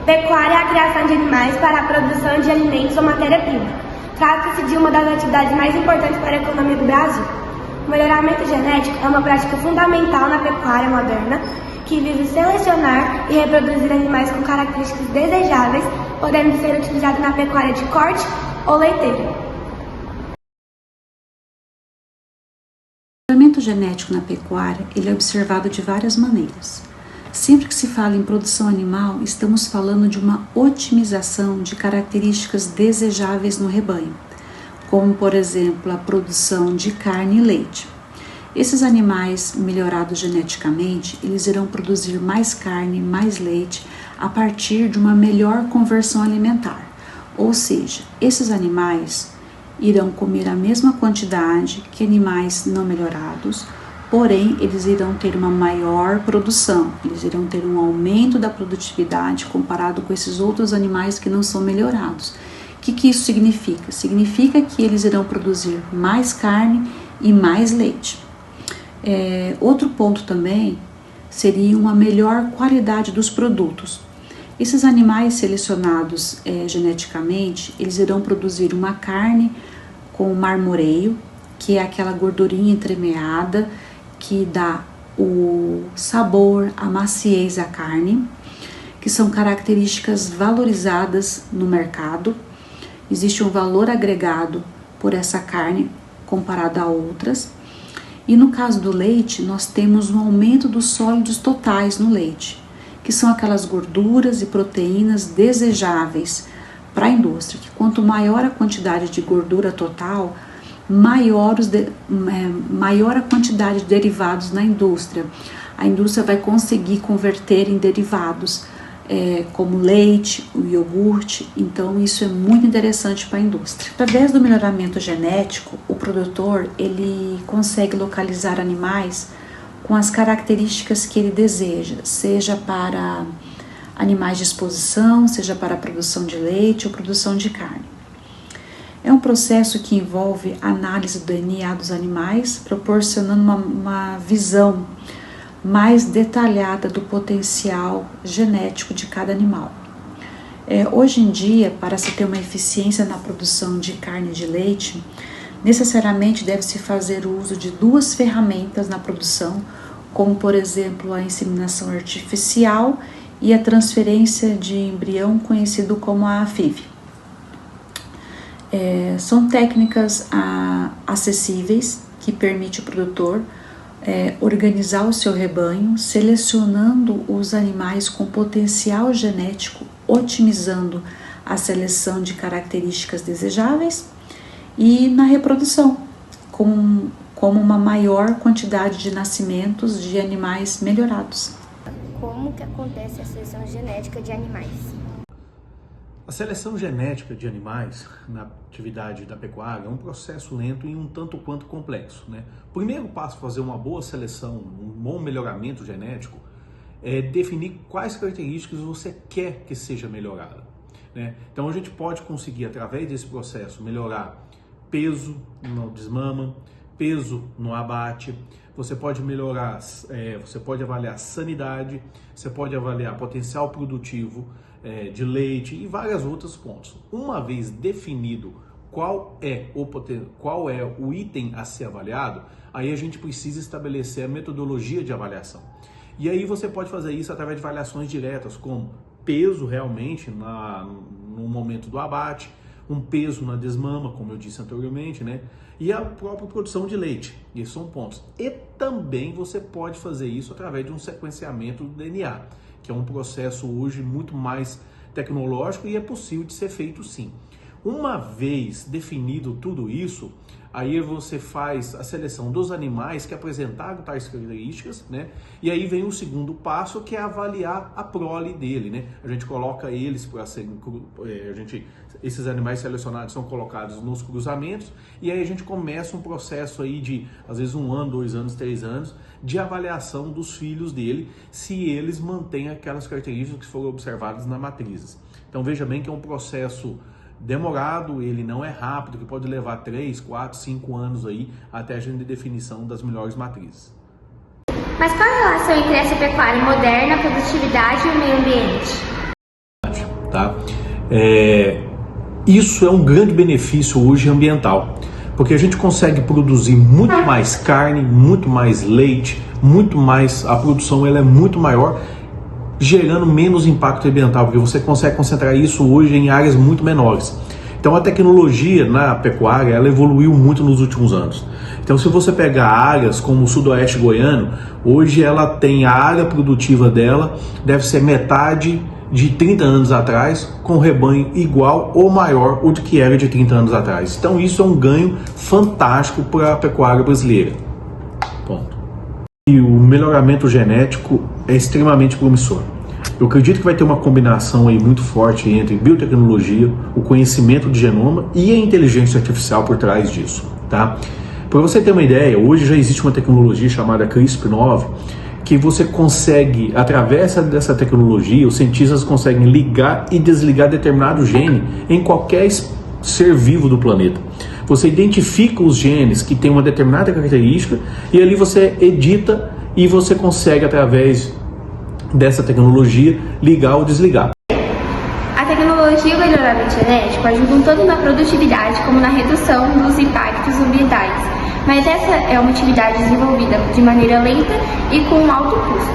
Pecuária é a criação de animais para a produção de alimentos ou matéria-prima. Trata-se de uma das atividades mais importantes para a economia do Brasil. O melhoramento genético é uma prática fundamental na pecuária moderna que visa selecionar e reproduzir animais com características desejáveis, podendo ser utilizado na pecuária de corte ou leiteiro. O melhoramento genético na pecuária ele é observado de várias maneiras. Sempre que se fala em produção animal, estamos falando de uma otimização de características desejáveis no rebanho, como, por exemplo, a produção de carne e leite. Esses animais melhorados geneticamente, eles irão produzir mais carne, mais leite, a partir de uma melhor conversão alimentar. Ou seja, esses animais irão comer a mesma quantidade que animais não melhorados, porém, eles irão ter uma maior produção, eles irão ter um aumento da produtividade comparado com esses outros animais que não são melhorados. O que isso significa? Significa que eles irão produzir mais carne e mais leite. Outro ponto também seria uma melhor qualidade dos produtos. Esses animais selecionados geneticamente, eles irão produzir uma carne com marmoreio, que é aquela gordurinha entremeada, que dá o sabor, a maciez à carne, que são características valorizadas no mercado. Existe um valor agregado por essa carne comparado a outras. E no caso do leite, nós temos um aumento dos sólidos totais no leite, que são aquelas gorduras e proteínas desejáveis para a indústria, que quanto maior a quantidade de gordura total, maior a quantidade de derivados na indústria. A indústria vai conseguir converter em derivados, como leite, o iogurte, então isso é muito interessante para a indústria. Através do melhoramento genético, o produtor ele consegue localizar animais com as características que ele deseja, seja para animais de exposição, seja para a produção de leite ou produção de carne. É um processo que envolve análise do DNA dos animais, proporcionando uma visão mais detalhada do potencial genético de cada animal. Hoje em dia, para se ter uma eficiência na produção de carne e de leite, necessariamente deve-se fazer o uso de duas ferramentas na produção, como por exemplo a inseminação artificial e a transferência de embrião conhecido como a FIV. São técnicas acessíveis que permitem o produtor organizar o seu rebanho, selecionando os animais com potencial genético, otimizando a seleção de características desejáveis e na reprodução, como uma maior quantidade de nascimentos de animais melhorados. Como que acontece a seleção genética de animais? A seleção genética de animais na atividade da pecuária é um processo lento e um tanto quanto complexo, né? O primeiro passo para fazer uma boa seleção, um bom melhoramento genético, é definir quais características você quer que seja melhorada, né? Então a gente pode conseguir, através desse processo, melhorar peso no desmama, peso no abate, você pode melhorar, você pode avaliar sanidade, você pode avaliar potencial produtivo de leite e vários outros pontos. Uma vez definido qual é o item a ser avaliado, aí a gente precisa estabelecer a metodologia de avaliação. E aí você pode fazer isso através de avaliações diretas, como peso realmente no momento do abate, um peso na desmama, como eu disse anteriormente, né? E a própria produção de leite. Esses são pontos. E também você pode fazer isso através de um sequenciamento do DNA, que é um processo hoje muito mais tecnológico e é possível de ser feito sim. Uma vez definido tudo isso, aí você faz a seleção dos animais que apresentaram tais características, né? E aí vem o segundo passo, que é avaliar a prole dele, né? A gente coloca eles para serem, esses animais selecionados são colocados nos cruzamentos e aí a gente começa um processo aí de, às vezes, 1 ano, 2 anos, 3 anos, de avaliação dos filhos dele, se eles mantêm aquelas características que foram observadas na matrizes. Então veja bem que é um processo demorado, ele não é rápido, que pode levar 3, 4, 5 anos aí até a gente definição das melhores matrizes. Mas qual a relação entre essa pecuária moderna, a produtividade e o meio ambiente? tá? Isso é um grande benefício hoje ambiental, porque a gente consegue produzir muito mais carne, muito mais leite, a produção ela é muito maior, gerando menos impacto ambiental, porque você consegue concentrar isso hoje em áreas muito menores. Então a tecnologia na pecuária ela evoluiu muito nos últimos anos. Então se você pegar áreas como o sudoeste goiano, hoje ela tem a área produtiva dela, deve ser metade de 30 anos atrás, com rebanho igual ou maior o que era de 30 anos atrás. Então isso é um ganho fantástico para a pecuária brasileira. Ponto. E o melhoramento genético é extremamente promissor. Eu acredito que vai ter uma combinação aí muito forte entre biotecnologia, o conhecimento de genoma e a inteligência artificial por trás disso, tá? Para você ter uma ideia, hoje já existe uma tecnologia chamada CRISPR-9 que você consegue, através dessa tecnologia, os cientistas conseguem ligar e desligar determinado gene em qualquer ser vivo do planeta. Você identifica os genes que têm uma determinada característica e ali você edita e você consegue, através dessa tecnologia, ligar ou desligar. A tecnologia e o melhoramento genético ajudam tanto na produtividade como na redução dos impactos ambientais, mas essa é uma atividade desenvolvida de maneira lenta e com alto custo.